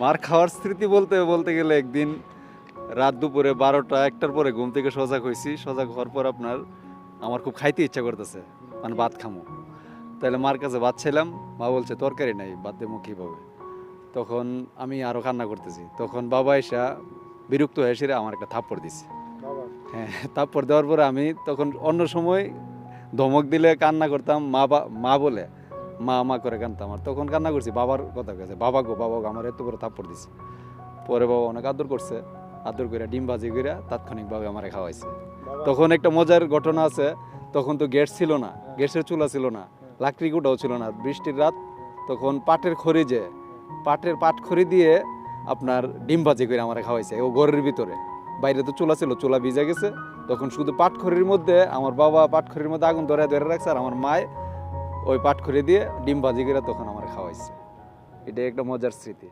মার খাওয়ার স্মৃতি বলতে বলতে গেলে একদিন রাত দুপুরে 12টা-1টার পরে ঘুম থেকে সজাগ হয়েছি। সজাগ হওয়ার পর আপনার আমার খুব খাইতে ইচ্ছা করতেছে, মানে ভাত খামো। তাহলে মার কাছে ভাত ছিলাম, মা বলছে তরকারি নাই, ভাত দেবো কীভাবে। তখন আমি আরও কান্না করতেছি, তখন বাবা এসে বিরক্ত হয়ে এসে আমার একটা থাপ্পড় দিছে। হ্যাঁ, থাপ্পড় দেওয়ার পরে আমি তখন অন্য সময় ধমক দিলে কান্না করতাম, মা বলে মা করে কানতাম। আর তখন কান্না করছি বাবার কথা কাছে, বাবা গো আমার এত বড় থাপ্পড় দিছে। পরে বাবা অনেক আদর করছে, আদর করে ডিম ভাজি করে তাৎক্ষণিকভাবে আমার খাওয়াইছে। তখন একটা মজার ঘটনা আছে, তখন তো গ্যাস ছিল না, গ্যাসের চুলা ছিল না, লাকড়ি গুঁটাও ছিল না, বৃষ্টির রাত। তখন পাটের খড়ি দিয়ে আপনার ডিম ভাজি করে আমার খাওয়াইছে ও ঘরের ভিতরে। বাইরে তো চুলা ছিল, চুলা ভিজে গেছে। তখন শুধু পাটখড়ির মধ্যে আমার বাবা পাটখড়ির মধ্যে আগুন ধরে রাখছে, আর আমার মায় ওই পাটখড়ি দিয়ে ডিম ভাজি করে তখন আমার খাওয়াইছে। এটা একটা মজার স্মৃতি।